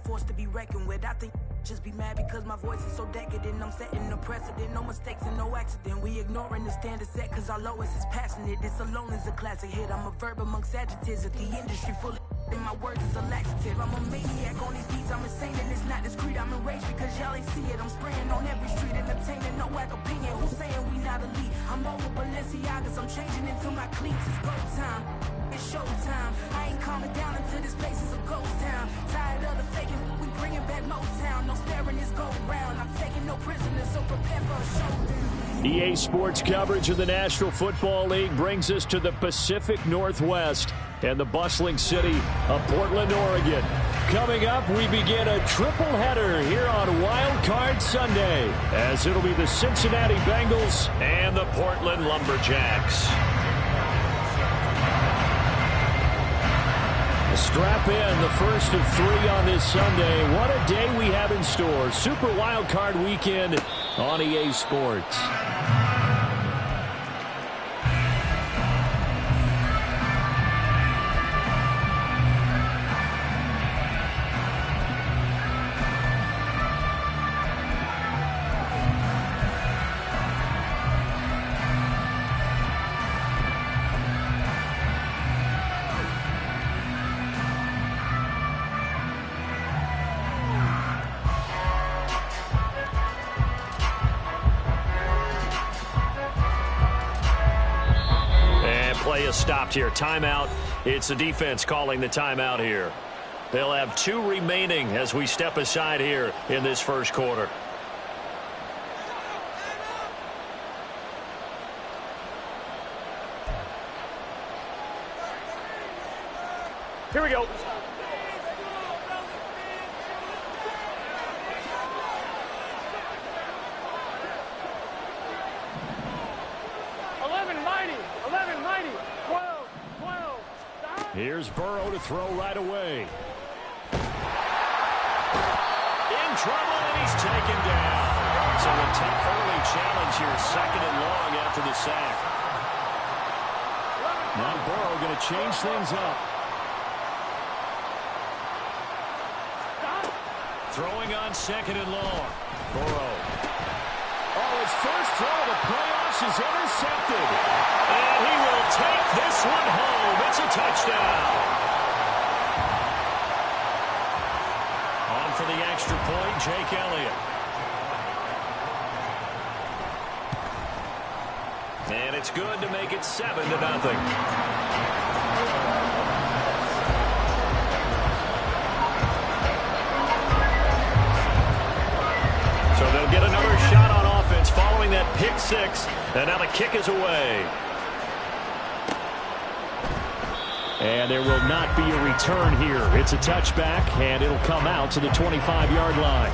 force to be reckoned with. I think just be mad because my voice is so decadent. I'm setting a precedent, no mistakes and no accident. We ignoring the standard set cause our lowest is passionate. This alone is a classic hit. I'm a verb amongst adjectives. If the industry full of and my words is a laxative. I'm a maniac on these beats, I'm insane and it's not discreet. I'm enraged because y'all ain't see it. I'm spraying on every street and obtaining no whack opinion. Who's saying we not elite? I'm over Balenciagas, I'm changing into my cleats. It's go time, it's show time. I ain't calming down until this place is a ghost town. Tired of the faking, we bringing back Motown. No sparing this go round. I'm taking no prisoners, so prepare for a showdown. EA Sports coverage of the National Football League brings us to the Pacific Northwest and the bustling city of Portland, Oregon. Coming up, we begin a triple header here on Wild Card Sunday, as it'll be the Cincinnati Bengals and the Portland Lumberjacks. Strap in, the first of 3 on this Sunday. What a day we have in store. Super Wild Card Weekend on EA Sports. Play is stopped here. Timeout. It's the defense calling the timeout here. They'll have 2 remaining as we step aside here in this first quarter. Here we go. Here's Burrow to throw right away. In trouble, and he's taken down. So a tough early challenge here, 2nd and long after the sack. Now Burrow going to change things up. Throwing on 2nd and long. Burrow. Oh, his first throw of the playoffs is intercepted. And he will take this one home. It's a touchdown. On for the extra point, Jake Elliott. And it's good to make it 7-0. So they'll get another shot on offense following that pick 6. And now the kick is away. And there will not be a return here. It's a touchback, and it'll come out to the 25-yard line.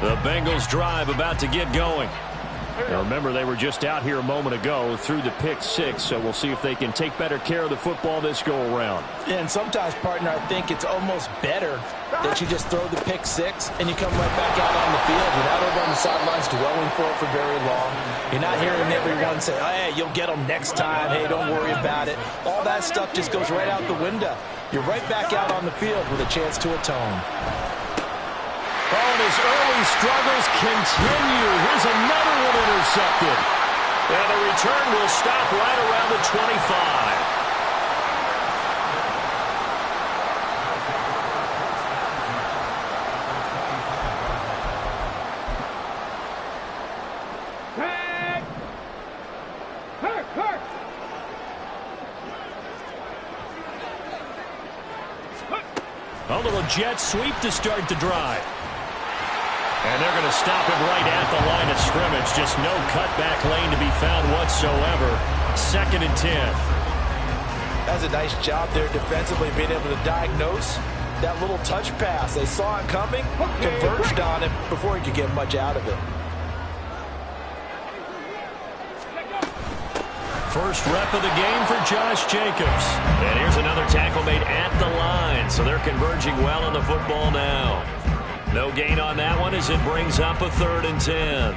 The Bengals drive about to get going. Now remember, they were just out here a moment ago through the pick 6, so we'll see if they can take better care of the football this go-around. And sometimes, partner, I think it's almost better that you just throw the pick 6 and you come right back out on the field. You're not over on the sidelines dwelling for it for very long. You're not hearing everyone say, hey, you'll get them next time. Hey, don't worry about it. All that stuff just goes right out the window. You're right back out on the field with a chance to atone. Oh, and his early struggles continue. Here's another one intercepted. And the return will stop right around the 25. A little jet sweep to start the drive. And they're going to stop him right at the line of scrimmage. Just no cutback lane to be found whatsoever. 2nd and 10. That's a nice job there defensively, being able to diagnose that little touch pass. They saw it coming, converged on it before he could get much out of it. First rep of the game for Josh Jacobs. And here's another tackle made at the line, so they're converging well on the football now. No gain on that one as it brings up a 3rd and 10.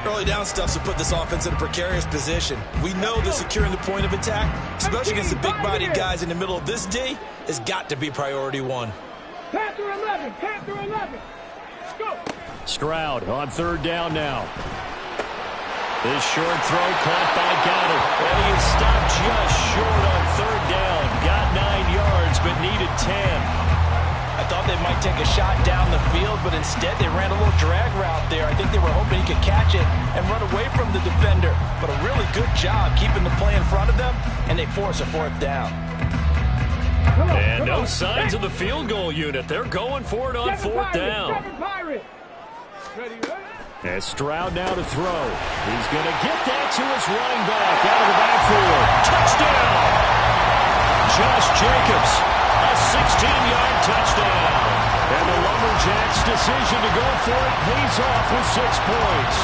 Early down stuff to put this offense in a precarious position. We know that securing the point of attack, especially against the big-bodied guys in the middle of this D, has got to be priority 1. Panther 11, Panther 11. Go. Stroud on 3rd down now. This short throw caught by Goddard. And he is stopped just short on 3rd down. Got 9 yards, but needed 10. I thought they might take a shot down the field, but instead they ran a little drag route there. I think they were hoping he could catch it and run away from the defender. But a really good job keeping the play in front of them, and they force a 4th down. And no signs of the field goal unit. They're going for it on 4th down. As Stroud now to throw. He's going to get that to his running back out of the backfield. Touchdown! Josh Jacobs, a 16-yard touchdown. And the Lumberjacks' decision to go for it pays off with 6 points.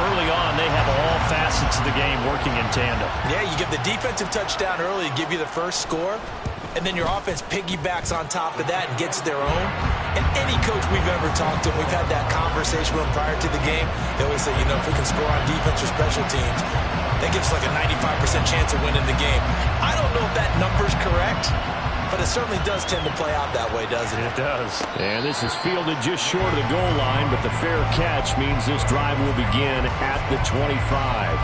Early on, they have all facets of the game working in tandem. Yeah, you give the defensive touchdown early to give you the first score, and then your offense piggybacks on top of that and gets their own. And any coach we've ever talked to, we've had that conversation with prior to the game, they always say, if we can score on defense or special teams, that gives like a 95% chance of winning the game. I don't know if that number's correct, but it certainly does tend to play out that way, doesn't it? It does. And this is fielded just short of the goal line, but the fair catch means this drive will begin at the 25.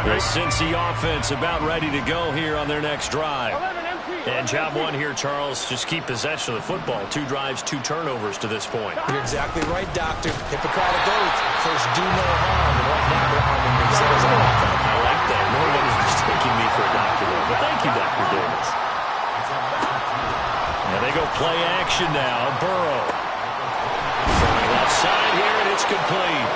The Cincy offense about ready to go here on their next drive. And job 1 here, Charles, just keep possession of the football. 2 drives, 2 turnovers to this point. You're exactly right, Doctor. Hippocratic oath. First, do no harm. And right now, they're harming themselves. I like that. No one is mistaking me for a doctor, though. But thank you, Dr. Davis. And they go play action now. Burrow. Throwing left side here, and it's complete.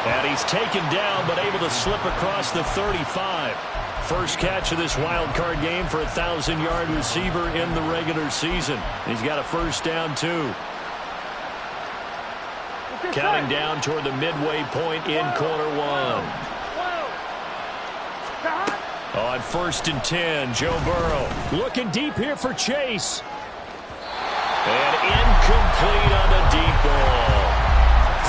And he's taken down, but able to slip across the 35. First catch of this wild card game for a 1,000-yard receiver in the regular season. He's got a first down, too. Counting down toward the midway point in quarter 1. On 1st and 10, Joe Burrow looking deep here for Chase. And incomplete on the deep ball.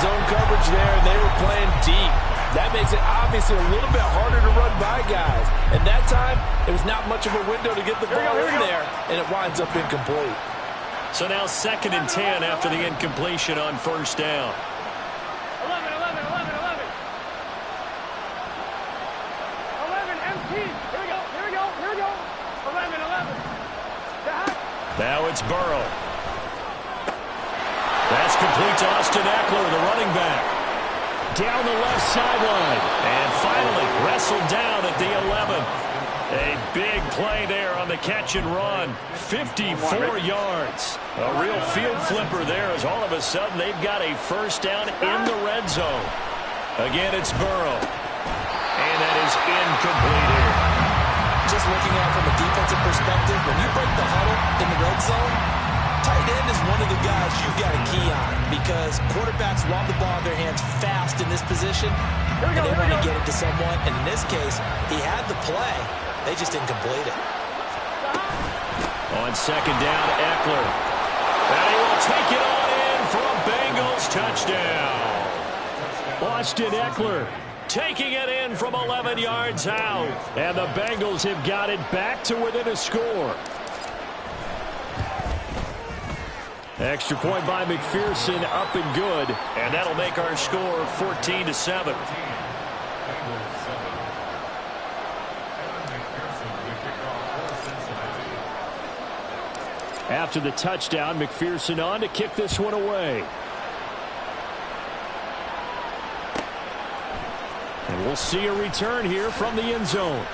Zone coverage there, and they were playing deep. That makes it obviously a little bit harder to run by guys. And that time, it was not much of a window to get the ball in there, and it winds up incomplete. So now 2nd and 10 after the incompletion on 1st down. 11, empty. Here we go. 11. Now it's Burrow. That's complete to Austin Eckler, the running back. Down the left sideline. And finally wrestled down at the 11. A big play there on the catch and run. 54 yards. A real field flipper there as all of a sudden they've got a first down in the red zone. Again, it's Burrow. And that is incomplete here. Just looking at it from a defensive perspective, when you break the huddle in the red zone, tight end is one of the guys you've got a key on because quarterbacks want the ball in their hands fast in this position, and they want to get it to someone. And in this case, he had the play. They just didn't complete it. On 2nd down, Eckler. And he will take it on in for a Bengals touchdown. Austin Eckler taking it in from 11 yards out. And the Bengals have got it back to within a score. Extra point by McPherson, up and good. And that'll make our score 14-7. After the touchdown, McPherson on to kick this one away. And we'll see a return here from the end zone.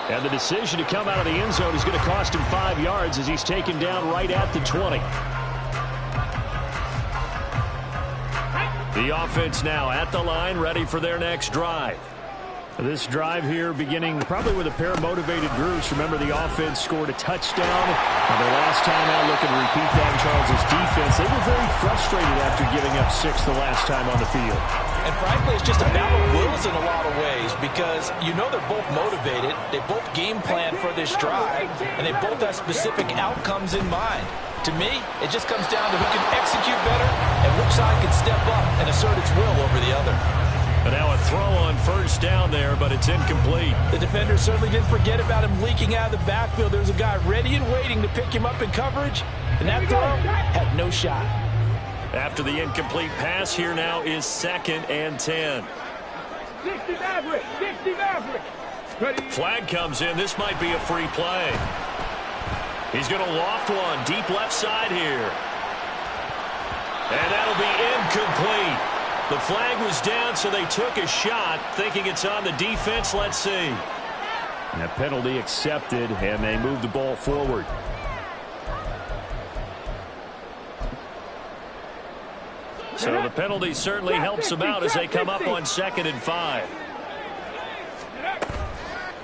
And the decision to come out of the end zone is going to cost him 5 yards as he's taken down right at the 20. The offense now at the line, ready for their next drive. This drive here beginning probably with a pair of motivated groups. Remember, the offense scored a touchdown. The last time out, looking to repeat that in Charles' defense. They were very frustrated after giving up 6 the last time on the field. And frankly, it's just a battle of wills in a lot of ways because you know they're both motivated. They both game plan for this drive, and they both have specific outcomes in mind. To me, it just comes down to who can execute better and which side can step up and assert its will over the other. And now a throw on first down there, but it's incomplete. The defender certainly didn't forget about him leaking out of the backfield. There's a guy ready and waiting to pick him up in coverage, and that throw had no shot. After the incomplete pass, here now is 2nd and 10. 60 Maverick, 60 Maverick. Flag comes in. This might be a free play. He's going to loft one deep left side here. And that'll be incomplete. The flag was down, so they took a shot, thinking it's on the defense. Let's see. And a penalty accepted, and they move the ball forward. So the penalty certainly helps them out as they come up on 2nd and 5.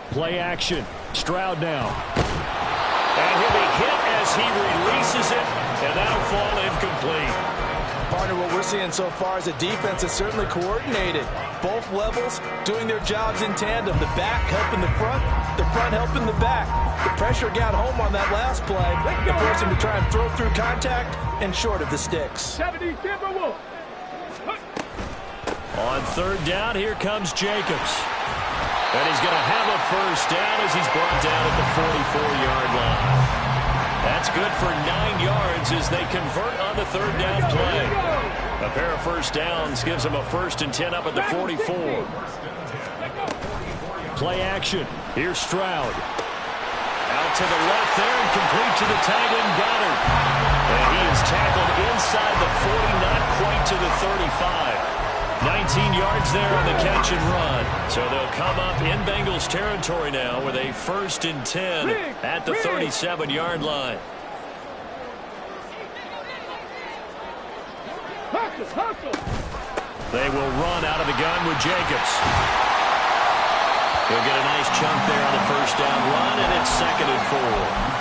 Play action. Stroud now. And he'll be hit as he releases it, and that'll fall incomplete. Partner, what we're seeing so far is a defense that's certainly coordinated. Both levels doing their jobs in tandem. The back helping the front helping the back. The pressure got home on that last play and forced him to try and throw through contact and short of the sticks. 70 Timberwolves. On 3rd down, here comes Jacobs. And he's going to have a first down as he's brought down at the 44-yard line. That's good for 9 yards as they convert on the 3rd down play. A pair of first downs gives them a 1st and 10 up at the 44. Play action. Here's Stroud. Out to the left there and complete to the tight end Goddard. And he is tackled inside the 40, not quite to the 35. 19 yards there on the catch and run. So they'll come up in Bengals territory now with a 1st and 10 at the 37-yard line. They will run out of the gun with Jacobs. He'll get a nice chunk there on the first down run, and it's 2nd and 4.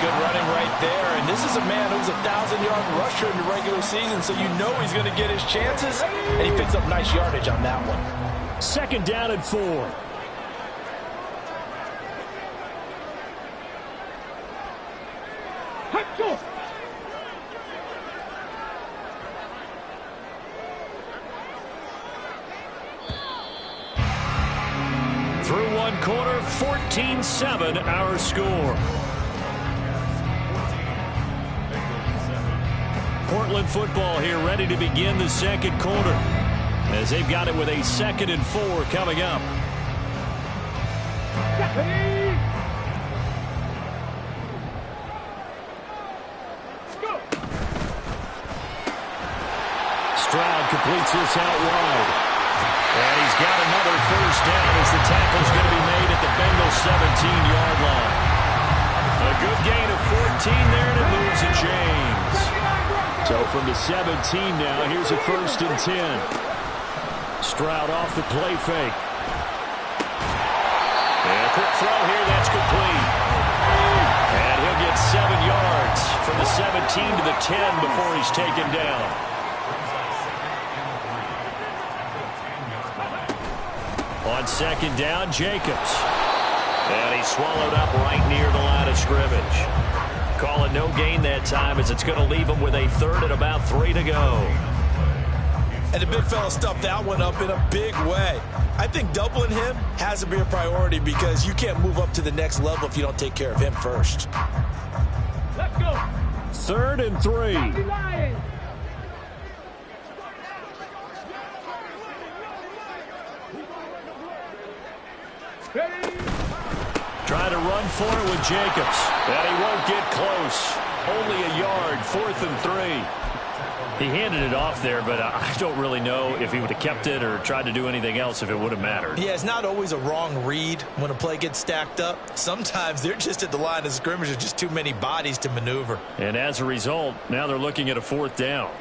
Good running right there, and this is a man who's a 1,000-yard rusher in the regular season, so you know he's going to get his chances, and he picks up nice yardage on that one. 2nd down and 4. Through one quarter, 14-7 our score. Portland football here ready to begin the 2nd quarter as they've got it with a 2nd and 4 coming up. Stroud completes this out wide. And he's got another first down as the tackle's going to be made at the Bengals 17-yard line. A good gain of 14 there, and it moves the chains. So from the 17 now, here's a 1st and 10. Stroud off the play fake. And a quick throw here, that's complete. And he'll get 7 yards from the 17 to the 10 before he's taken down. On 2nd down, Jacobs. And he's swallowed up right near the line of scrimmage. Call it no gain that time as it's going to leave him with a 3rd and about 3 to go. And the big fella stuffed that one up in a big way. I think doubling him has to be a priority because you can't move up to the next level if you don't take care of him first. Let's go. 3rd and 3. Trying to run for it with Jacobs. And he won't get close. Only a yard, 4th and 3. He handed it off there, but I don't really know if he would have kept it or tried to do anything else if it would have mattered. Yeah, it's not always a wrong read when a play gets stacked up. Sometimes they're just at the line of scrimmage. There's just too many bodies to maneuver. And as a result, now they're looking at a 4th down.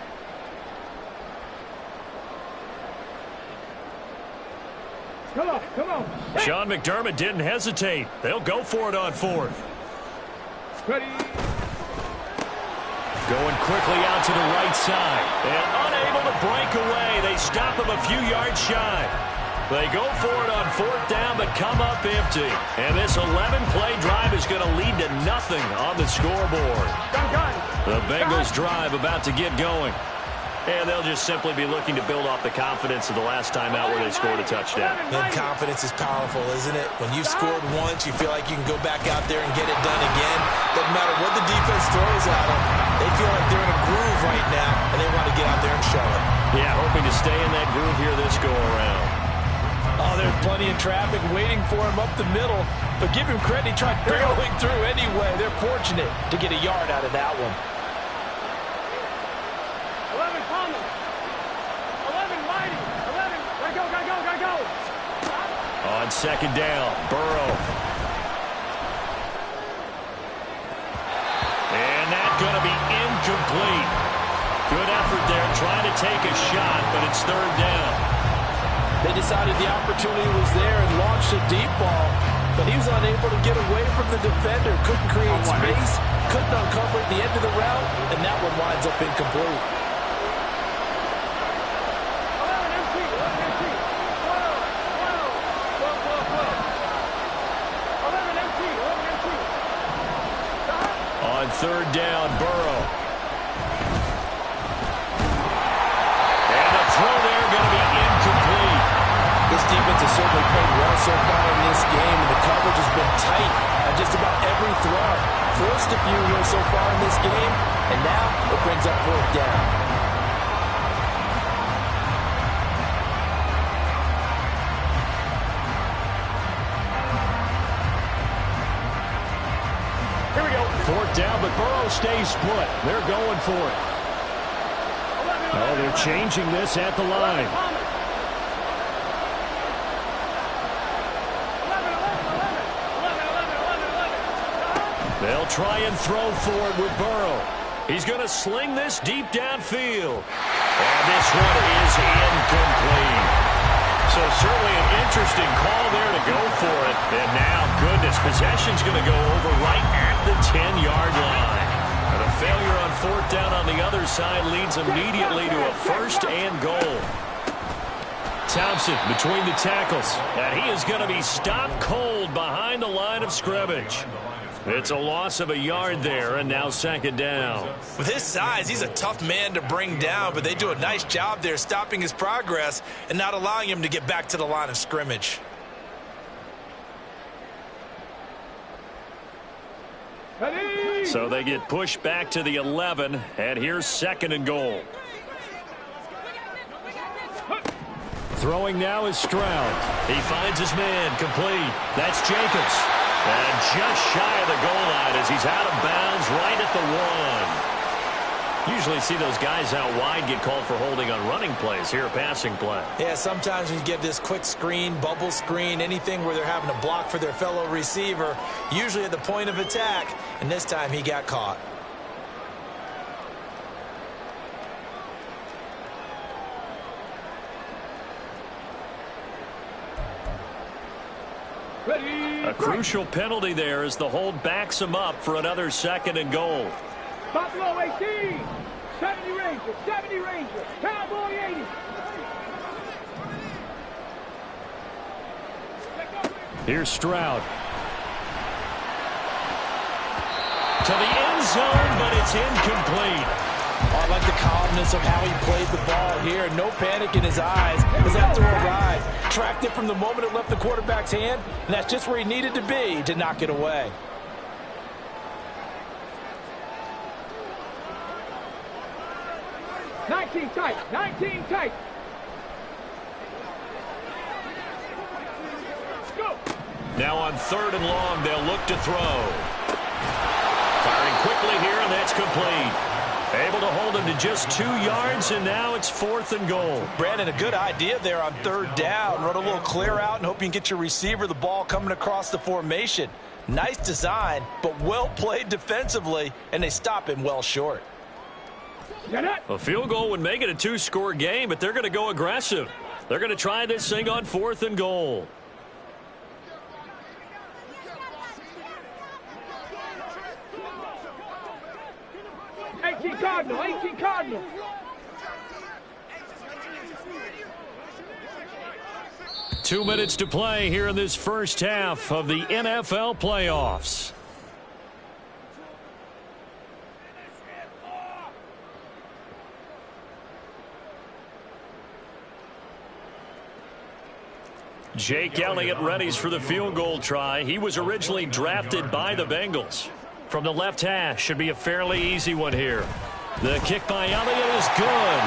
Come on, come on. Sean McDermott didn't hesitate. They'll go for it on fourth. Ready. Going quickly out to the right side. And unable to break away. They stop him a few yards shy. They go for it on fourth down, but come up empty. And this 11-play drive is going to lead to nothing on the scoreboard. The Bengals drive about to get going. And they'll just simply be looking to build off the confidence of the last time out where they scored a touchdown. And confidence is powerful, isn't it? When you've scored once, you feel like you can go back out there and get it done again. Doesn't matter what the defense throws at them. They feel like they're in a groove right now, and they want to get out there and show it. Yeah, hoping to stay in that groove here this go-around. Oh, there's plenty of traffic waiting for him up the middle. But give him credit, he tried barreling through anyway. They're fortunate to get a yard out of that one. 11 Thomas. 11 Mighty. 11. Gotta go. On second down, Burrow. And that's going to be incomplete. Good effort there trying to take a shot, but it's third down. They decided the opportunity was there and launched a deep ball, but he was unable to get away from the defender. Couldn't create space, couldn't uncover at the end of the route, and that one winds up incomplete. 11 empty. 11 empty. On third down, Burrow. And the throw there going to be incomplete. This defense has certainly played well so far in this game, and the coverage has been tight on just about every throw. Forced a few here so far in this game, and now it brings up fourth down. Here we go. Fourth down, but Burrow stays put. They're going for it. 11. Oh, they're changing this at the line. They'll try and throw for it with Burrow. He's going to sling this deep downfield. And this one is incomplete. So certainly an interesting call there to go for it. And now, goodness, possession's going to go over right at the 10-yard line. And a failure on fourth down on the other side leads immediately to a first and goal. Thompson between the tackles. And he is going to be stopped cold behind the line of scrimmage. It's a loss of a yard there, and now second down. With his size, he's a tough man to bring down, but they do a nice job there stopping his progress and not allowing him to get back to the line of scrimmage. Ready. So they get pushed back to the 11, and here's second and goal. Throwing now is Stroud. He finds his man, complete. That's Jacobs. And just shy of the goal line as he's out of bounds right at the 1. Usually see those guys out wide get called for holding on running plays. Here a passing play. Yeah, sometimes we give this quick screen, bubble screen, anything where they're having to block for their fellow receiver, usually at the point of attack, and this time he got caught. Ready. A crucial penalty there as the hold backs him up for another second and goal. Buffalo 18. 70 Rangers. 70 Rangers. Cowboy 80. Here's Stroud. To the end zone, but it's incomplete. I like the calmness of how he played the ball here. No panic in his eyes as that throw arrived. Tracked it from the moment it left the quarterback's hand, and that's just where he needed to be to knock it away. Nineteen tight. 19 tight. Go. Now on third and long, they'll look to throw. Firing quickly here, and that's complete. Able to hold him to just 2 yards, and now it's fourth and goal. Brandon, a good idea there on third down. Run a little clear out and hope you can get your receiver the ball coming across the formation. Nice design, but well played defensively, and they stop him well short. A field goal would make it a 2-score game, but they're going to go aggressive. They're going to try this thing on fourth and goal. 18 Cardinal, 18 Cardinal. Two minutes to play here in this first half of the NFL playoffs. Jake Elliott readies for the field goal try. He was originally drafted by the Bengals. From the left hash, should be a fairly easy one here. The kick by Elliott is good.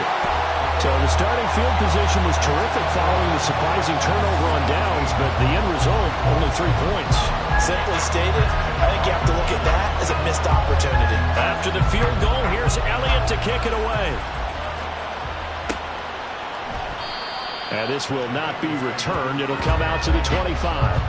So the starting field position was terrific following the surprising turnover on downs, but the end result, only 3 points. Simply stated, I think you have to look at that as a missed opportunity. After the field goal, here's Elliott to kick it away. And this will not be returned. It'll come out to the 25.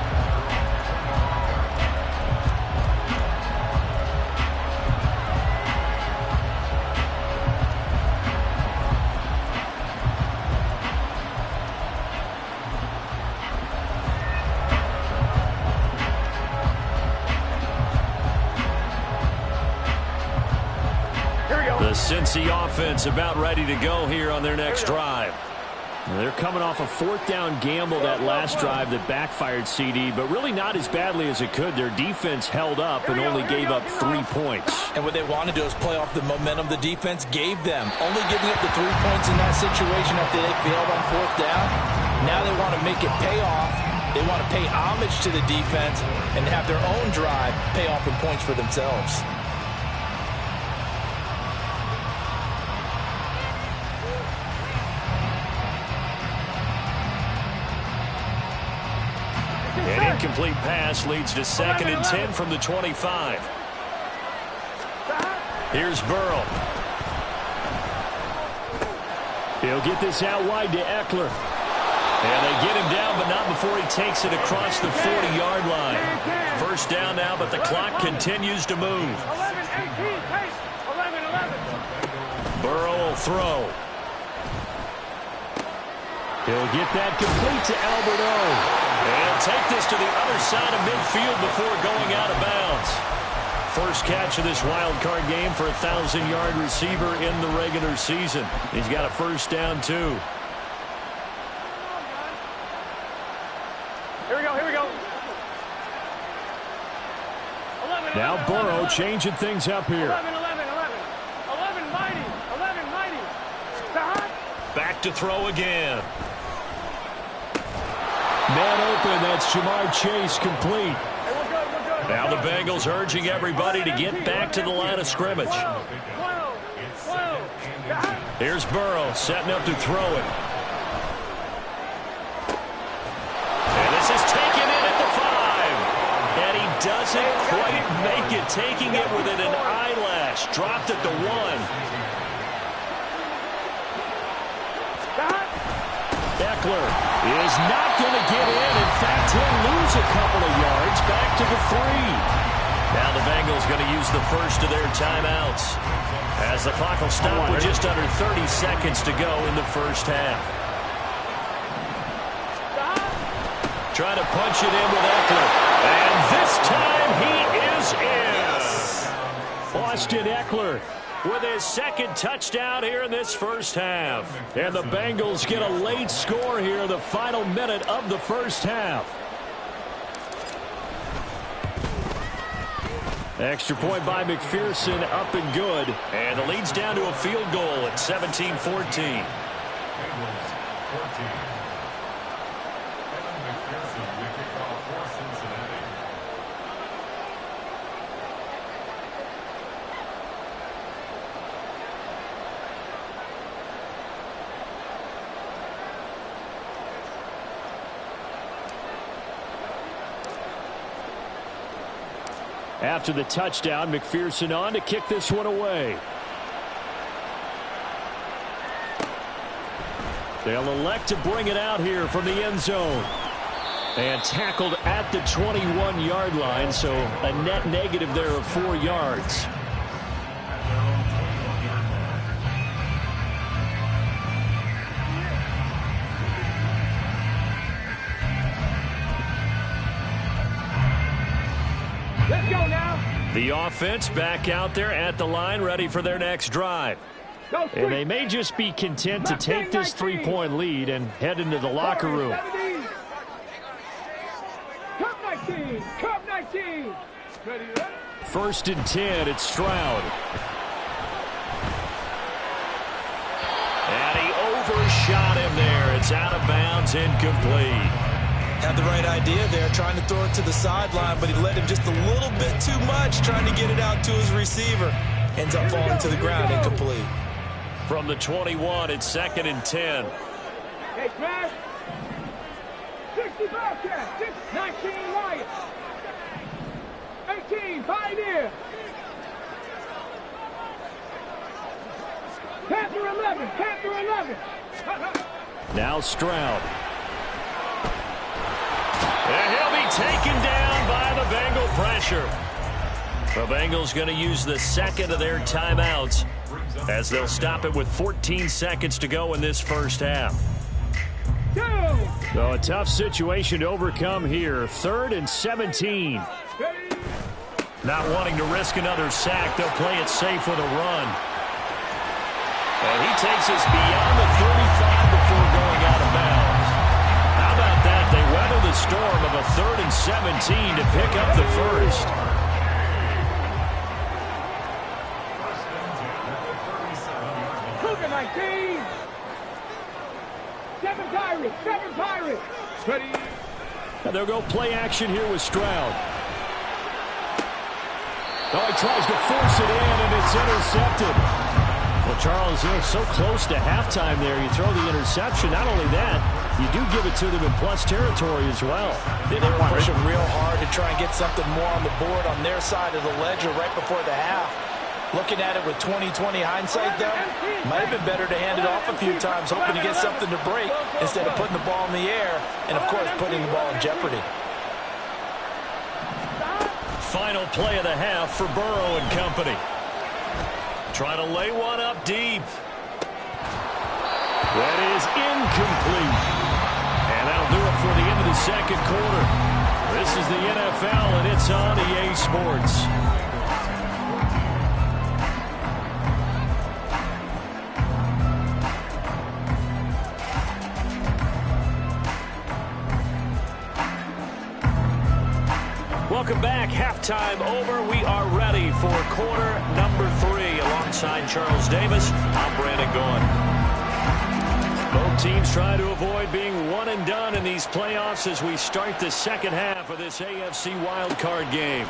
The Cincy offense about ready to go here on their next drive. They're coming off a fourth down gamble that last drive that backfired CD, but really not as badly as it could. Their defense held up and only gave up 3 points. And what they want to do is play off the momentum the defense gave them. Only giving up the 3 points in that situation after they failed on fourth down. Now they want to make it pay off. They want to pay homage to the defense and have their own drive pay off in points for themselves. An incomplete pass leads to 2nd and 10 from the 25. Here's Burrow. He'll get this out wide to Eckler. And they get him down, but not before he takes it across the 40-yard line. First down now, but the clock continues to move. 11-18, pace. 11-11. Burrow will throw. He'll get that complete to Albert O. And take this to the other side of midfield before going out of bounds. First catch of this wild card game for a 1,000-yard receiver in the regular season. He's got a first down, too. Here we go, here we go. 11, Now 11, Burrow 11, changing things up here. 11, 11, 11. 11 mighty, 11 mighty. Back to throw again. Man open, that's Jamar Chase complete. Hey, we're good, we're good. Now the Bengals urging everybody to get back to the line of scrimmage. 12. Here's Burrow setting up to throw it. And this is taken in at the 5. And he doesn't quite make it, taking it within an eyelash. Dropped at the 1. Eckler is not going to get in. In fact, he'll lose a couple of yards back to the 3. Now the Bengals going to use the first of their timeouts as the clock will stop with just under 30 seconds to go in the first half. Trying to punch it in with Eckler. And this time he is in. Austin Eckler with his second touchdown here in this first half. And the Bengals get a late score here in the final minute of the first half. Extra point by McPherson, up and good. And the lead's down to a field goal at 17-14. After the touchdown, McPherson on to kick this one away. They'll elect to bring it out here from the end zone. And tackled at the 21-yard line, so a net negative there of 4 yards. Let's go now. The offense back out there at the line, ready for their next drive. And they may just be content to take this 3-point lead and head into the locker room. Cup 19. First and 10, it's Stroud. And he overshot him there. It's out of bounds, incomplete. Had the right idea there, trying to throw it to the sideline, but he led him just a little bit too much, trying to get it out to his receiver. Ends up falling to the ground, incomplete. From the 21, it's second and 10. Hey, Trav. 60 Bobcats. 19 Lions. 18 Pioneer. Panther 11. Panther 11. Now Stroud. And he'll be taken down by the Bengal pressure. The Bengals going to use the second of their timeouts as they'll stop it with 14 seconds to go in this first half. So a tough situation to overcome here. 3rd and 17. Not wanting to risk another sack, they'll play it safe with a run. And he takes us beyond the 35 before going out of bounds. How about that? They weather the storm of a 3rd and 17 to pick up the first. Cougar 19. 7 Pirates. 7 Pirates. Ready. And they'll go play action here with Stroud. Oh, he tries to force it in, and it's intercepted. Well, Charles, so close to halftime there. You throw the interception. Not only that, you do give it to them in plus territory as well. They were pushing real hard to try and get something more on the board on their side of the ledger right before the half. Looking at it with 20/20 hindsight, though, might have been better to hand it off a few times, hoping to get something to break instead of putting the ball in the air and, of course, putting the ball in jeopardy. Final play of the half for Burrow and company. Trying to lay one up deep. That is incomplete. And that'll do it for the end of the second quarter. This is the NFL, and it's on EA Sports. Welcome back. Halftime over. We are ready for quarter number 3. Alongside Charles Davis, I'm Brandon Gaughan. Both teams try to avoid being one and done in these playoffs as we start the second half of this AFC wildcard game.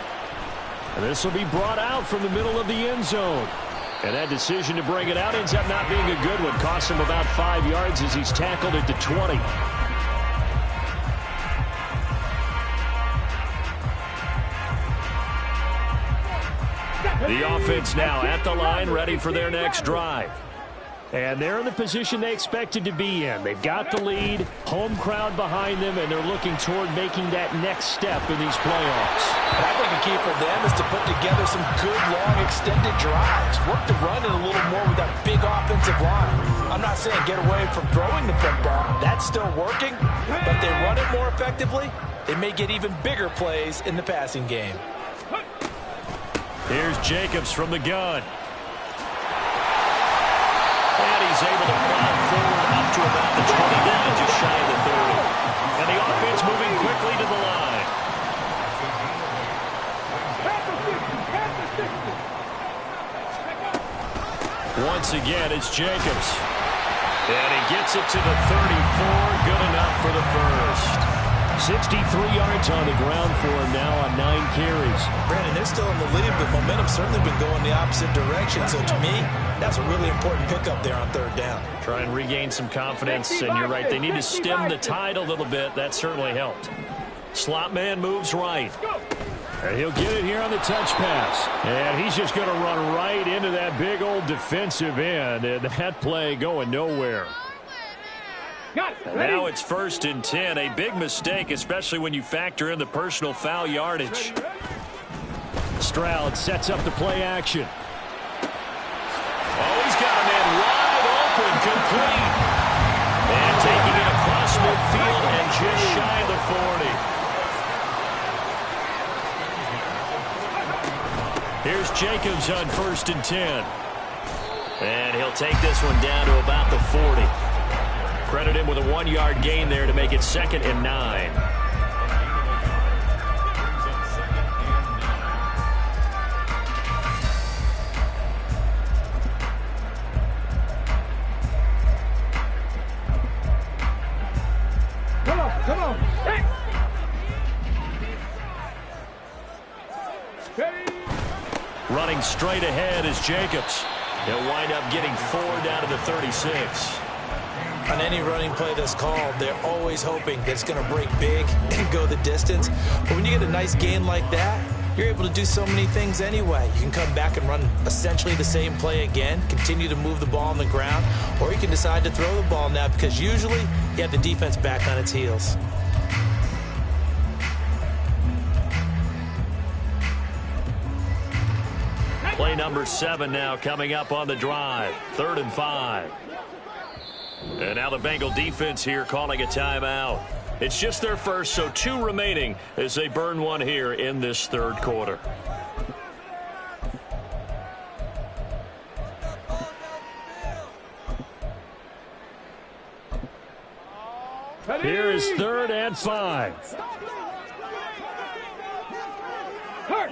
And this will be brought out from the middle of the end zone. And that decision to bring it out ends up not being a good one. Costs him about 5 yards as he's tackled at the 20. The offense now at the line, ready for their next drive. And they're in the position they expected to be in. They've got the lead, home crowd behind them, and they're looking toward making that next step in these playoffs. I think the key for them is to put together some good, long, extended drives. Work the run in a little more with that big offensive line. I'm not saying get away from throwing the football. That's still working, but they run it more effectively. They may get even bigger plays in the passing game. Here's Jacobs from the gun. And he's able to plow forward up to about the 29, just shy of the 30. And the offense moving quickly to the line. Once again, it's Jacobs. And he gets it to the 34. Good enough for the first. 63 yards on the ground for him now on 9 carries. Brandon, they're still in the lead, but momentum's certainly been going the opposite direction. So to me, that's a really important pickup there on 3rd down. Try and regain some confidence, and you're right. They need to stem the tide a little bit. That certainly helped. Slot man moves right. And he'll get it here on the touch pass. And he's just going to run right into that big old defensive end. And that play going nowhere. And now it's 1st and 10. A big mistake, especially when you factor in the personal foul yardage. Stroud sets up the play action. Oh, he's got a man wide open, complete. And taking it across midfield and just shy of the 40. Here's Jacobs on 1st and 10. And he'll take this one down to about the 40. Credit him with a 1-yard gain there to make it 2nd and 9. Come on. Hey. Running straight ahead is Jacobs. He'll wind up getting 4 down to the 36. On any running play that's called, they're always hoping that it's going to break big and go the distance. But when you get a nice gain like that, you're able to do so many things anyway. You can come back and run essentially the same play again, continue to move the ball on the ground, or you can decide to throw the ball now because usually you have the defense back on its heels. Play number 7 now coming up on the drive. 3rd and 5. And now the Bengal defense here calling a timeout. It's just their first, so 2 remaining as they burn one here in this 3rd quarter. Here is 3rd and 5. Hurt.